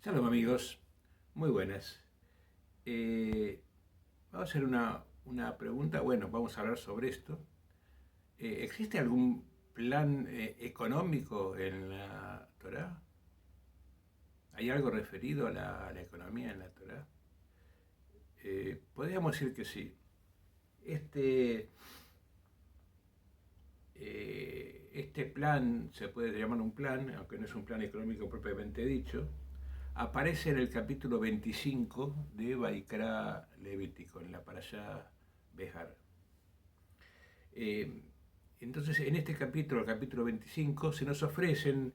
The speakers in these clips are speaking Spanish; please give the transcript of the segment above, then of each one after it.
Shalom amigos, muy buenas. Vamos a hacer una pregunta, bueno, vamos a hablar sobre esto. ¿Existe algún plan económico en la Torá? ¿Hay algo referido a la economía en la Torá? Podríamos decir que sí. Este, este plan, se puede llamar un plan, aunque no es un plan económico propiamente dicho, aparece en el capítulo 25 de Vaikra Levítico, en la Parashá Behar. Eh, entonces, en este capítulo, el capítulo 25, se nos ofrecen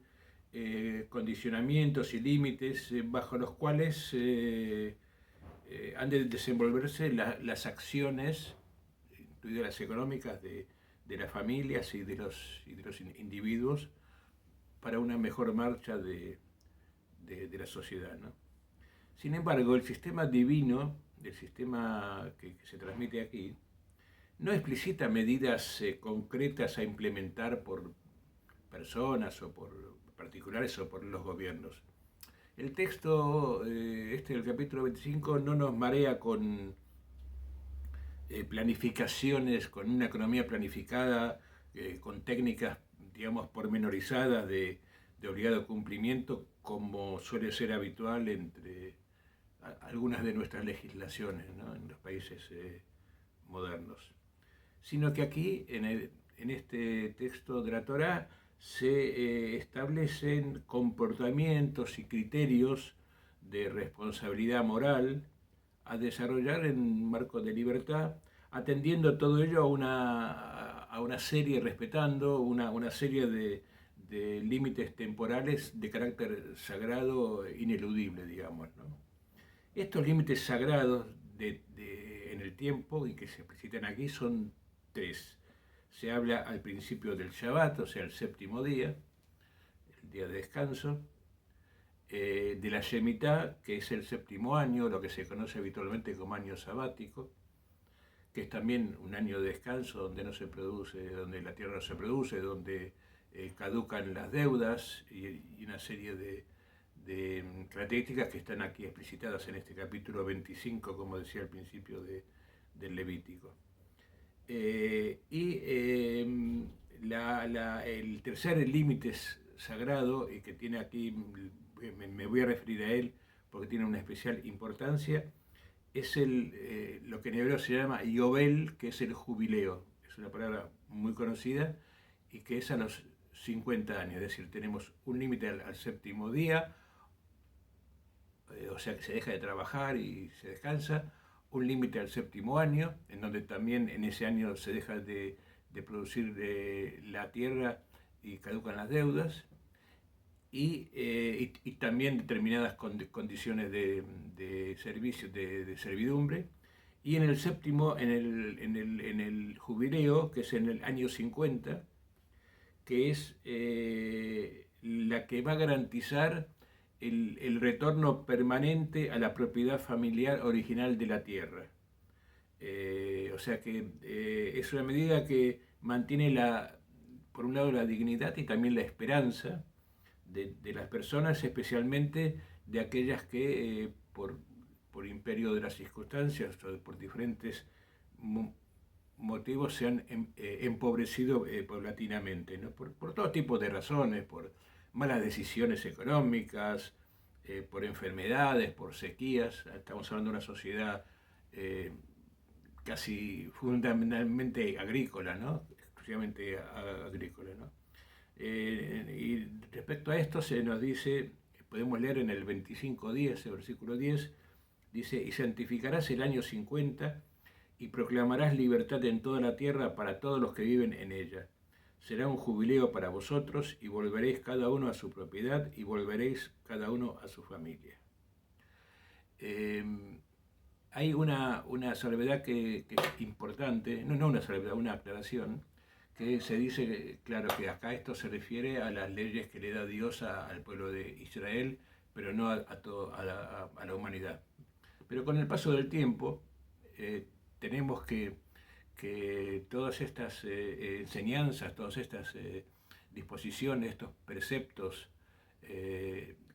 condicionamientos y límites bajo los cuales han de desenvolverse las acciones, incluidas las económicas, de las familias y de los individuos para una mejor marcha de la sociedad, ¿no? Sin embargo, el sistema divino, el sistema que se transmite aquí, no explicita medidas concretas a implementar por personas o por particulares o por los gobiernos. El texto del capítulo 25 no nos marea con planificaciones, con una economía planificada, con técnicas, digamos, pormenorizadas de obligado cumplimiento, como suele ser habitual entre algunas de nuestras legislaciones, ¿no?, en los países modernos. Sino que aquí, en este texto de la Torá, se establecen comportamientos y criterios de responsabilidad moral a desarrollar en un marco de libertad, atendiendo todo ello a una serie, respetando una serie de límites temporales de carácter sagrado ineludible, digamos, ¿no? Estos límites sagrados en el tiempo y que se explicitan aquí son tres. Se habla al principio del Shabbat, o sea, el séptimo día, el día de descanso, de la Shemitah, que es el séptimo año, lo que se conoce habitualmente como año sabático, que es también un año de descanso donde no se produce, donde la tierra no se produce, donde caducan las deudas y una serie de características que están aquí explicitadas en este capítulo 25, como decía al principio del Levítico. El tercer límite sagrado, y que tiene aquí, me voy a referir a él porque tiene una especial importancia, es lo que en hebreo se llama Yobel, que es el jubileo. Es una palabra muy conocida y que es a los 50 años, es decir, tenemos un límite al séptimo día, o sea que se deja de trabajar y se descansa, un límite al séptimo año, en donde también en ese año se deja de producir la tierra y caducan las deudas, y también determinadas condiciones de servicio, de servidumbre. Y en el séptimo, en el jubileo, que es en el año 50, que es la que va a garantizar el retorno permanente a la propiedad familiar original de la tierra. O sea que es una medida que mantiene, por un lado, la dignidad y también la esperanza de las personas, especialmente de aquellas que por imperio de las circunstancias o por diferentes motivos se han empobrecido paulatinamente, ¿no? Por todo tipo de razones, por malas decisiones económicas, por enfermedades, por sequías. Estamos hablando de una sociedad eh, casi fundamentalmente agrícola, ¿no? Exclusivamente agrícola, ¿no? Y respecto a esto se nos dice, podemos leer en el 25:10, el versículo 10, dice: y santificarás el año 50 y proclamarás libertad en toda la tierra para todos los que viven en ella. Será un jubileo para vosotros y volveréis cada uno a su propiedad y volveréis cada uno a su familia. Eh, Hay una salvedad que es importante, no una salvedad, una aclaración, que se dice, claro, que acá esto se refiere a las leyes que le da Dios al pueblo de Israel, pero no a la humanidad. Pero con el paso del tiempo, tenemos que todas estas enseñanzas, todas estas disposiciones, estos preceptos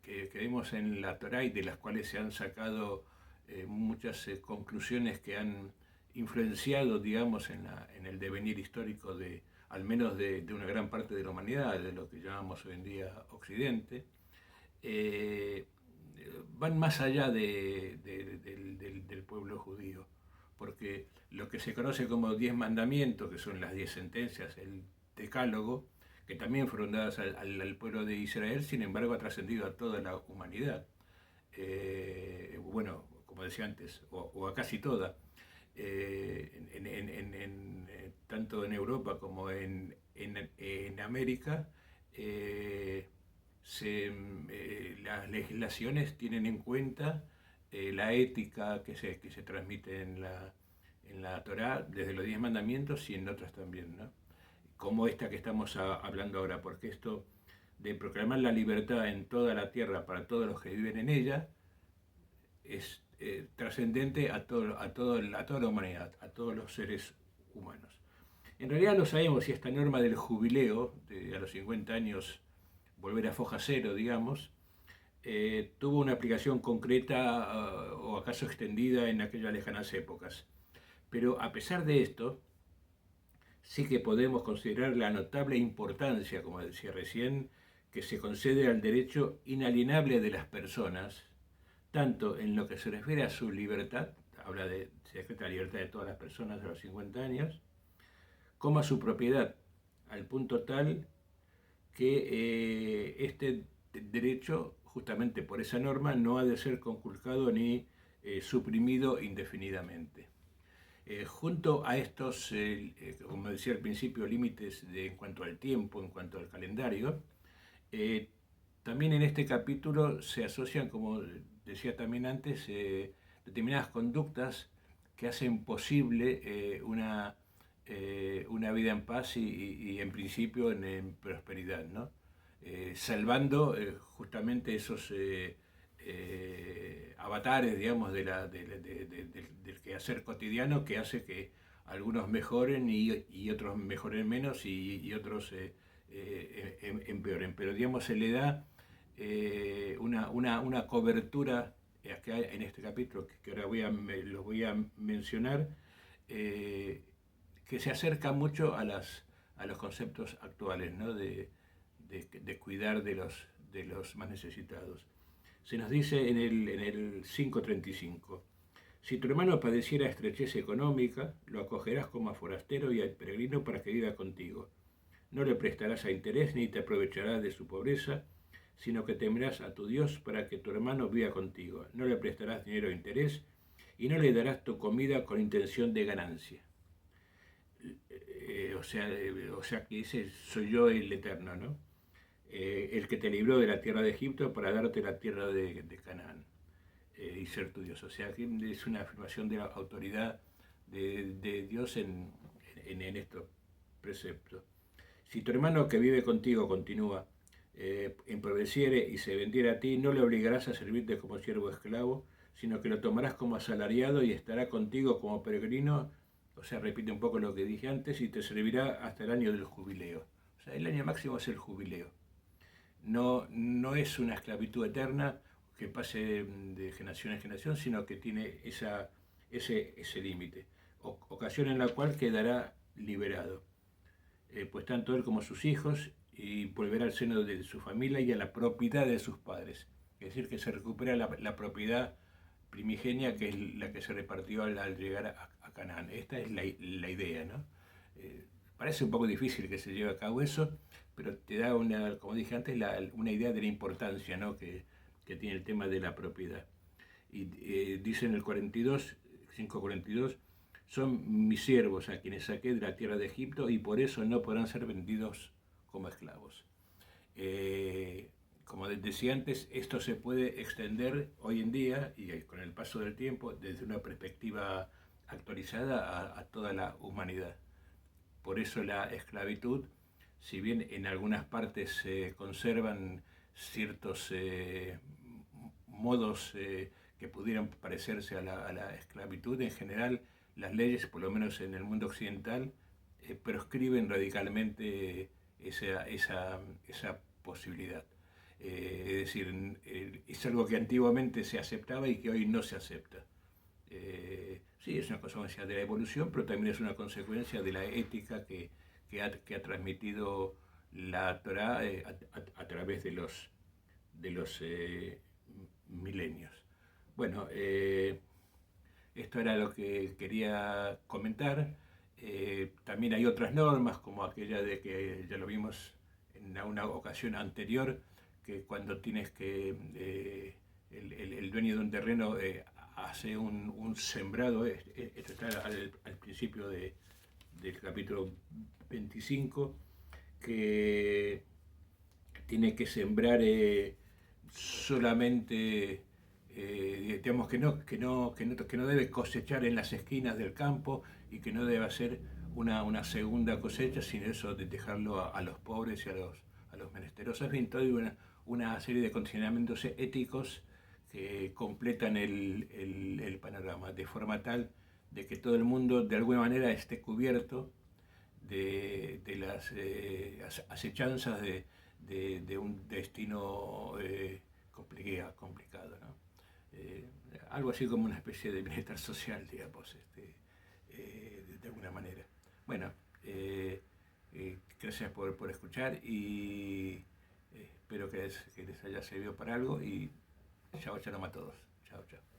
que vemos en la Torá y de las cuales se han sacado muchas conclusiones que han influenciado, digamos, en el devenir histórico al menos de una gran parte de la humanidad, de lo que llamamos hoy en día Occidente, eh, van más allá del pueblo judío, porque lo que se conoce como 10 mandamientos, que son las 10 sentencias, el decálogo, que también fueron dadas al pueblo de Israel, sin embargo ha trascendido a toda la humanidad. Bueno, como decía antes, o a casi toda, tanto en Europa como en América, las legislaciones tienen en cuenta la ética que se transmite en la Torá, desde los 10 mandamientos y en otras también, ¿no? Como esta que estamos hablando ahora, porque esto de proclamar la libertad en toda la tierra para todos los que viven en ella es trascendente a toda la humanidad, a todos los seres humanos. En realidad no sabemos si esta norma del jubileo, a los 50 años volver a foja cero, digamos, tuvo una aplicación concreta o acaso extendida en aquellas lejanas épocas. Pero a pesar de esto, sí que podemos considerar la notable importancia, como decía recién, que se concede al derecho inalienable de las personas, tanto en lo que se refiere a su libertad, se decreta la libertad de todas las personas a los 50 años, como a su propiedad, al punto tal que este derecho, justamente por esa norma, no ha de ser conculcado ni suprimido indefinidamente. Junto a estos, como decía al principio, límites en cuanto al tiempo, en cuanto al calendario, también en este capítulo se asocian, como decía también antes, determinadas conductas que hacen posible una vida en paz y en principio en prosperidad, ¿no? Salvando justamente esos avatares, digamos, del quehacer cotidiano que hace que algunos mejoren y otros mejoren menos y otros empeoren. Pero, digamos, se le da una cobertura acá en este capítulo que ahora los voy a mencionar, que se acerca mucho a los conceptos actuales, ¿no? de cuidar de los más necesitados. Se nos dice en el 5:35, si tu hermano padeciera estrechez económica, lo acogerás como a forastero y al peregrino para que viva contigo. No le prestarás a interés ni te aprovecharás de su pobreza, sino que temerás a tu Dios para que tu hermano viva contigo. No le prestarás dinero a interés y no le darás tu comida con intención de ganancia. O sea que ese soy yo el Eterno, ¿no? El que te libró de la tierra de Egipto para darte la tierra de Canaán y ser tu Dios. O sea que es una afirmación de la autoridad de Dios en estos preceptos. Si tu hermano que vive contigo continúa, emproveciere y se vendiera a ti, no le obligarás a servirte como siervo esclavo, sino que lo tomarás como asalariado y estará contigo como peregrino. O sea, repite un poco lo que dije antes, y te servirá hasta el año del jubileo. O sea, el año máximo es el jubileo. No es una esclavitud eterna que pase de generación en generación, sino que tiene ese límite, ocasión en la cual quedará liberado. Pues tanto él como sus hijos, y volverá al seno de su familia y a la propiedad de sus padres. Es decir, que se recupera la propiedad primigenia, que es la que se repartió al llegar a Canaán. Esta es la idea, ¿no? Parece un poco difícil que se lleve a cabo eso, pero te da, como dije antes, una idea de la importancia, ¿no? que tiene el tema de la propiedad. Y dice en el 5:42, son mis siervos a quienes saqué de la tierra de Egipto y por eso no podrán ser vendidos como esclavos. Como decía antes, esto se puede extender hoy en día y con el paso del tiempo desde una perspectiva actualizada a toda la humanidad. Por eso la esclavitud, si bien en algunas partes se conservan ciertos modos que pudieran parecerse a la esclavitud, en general las leyes, por lo menos en el mundo occidental, proscriben radicalmente esa posibilidad. Es decir, es algo que antiguamente se aceptaba y que hoy no se acepta. Sí, es una consecuencia de la evolución, pero también es una consecuencia de la ética que ha transmitido la Torá a través de los milenios. Bueno, esto era lo que quería comentar. También hay otras normas, como aquella de que ya lo vimos en una ocasión anterior, que cuando tienes que, el dueño de un terreno hace un sembrado, esto está al principio del capítulo 25, que tiene que sembrar solamente, digamos que no debe cosechar en las esquinas del campo y que no debe hacer una segunda cosecha, sino eso de dejarlo a los pobres y a los menesterosos. Bien, toda una serie de condicionamientos éticos que completan el panorama, de forma tal de que todo el mundo de alguna manera esté cubierto de las acechanzas de un destino complicado, ¿no? Algo así como una especie de bienestar social, digamos, de alguna manera. Bueno, gracias por escuchar y espero que les haya servido para algo y chao, shalom a todos. Chao, chao.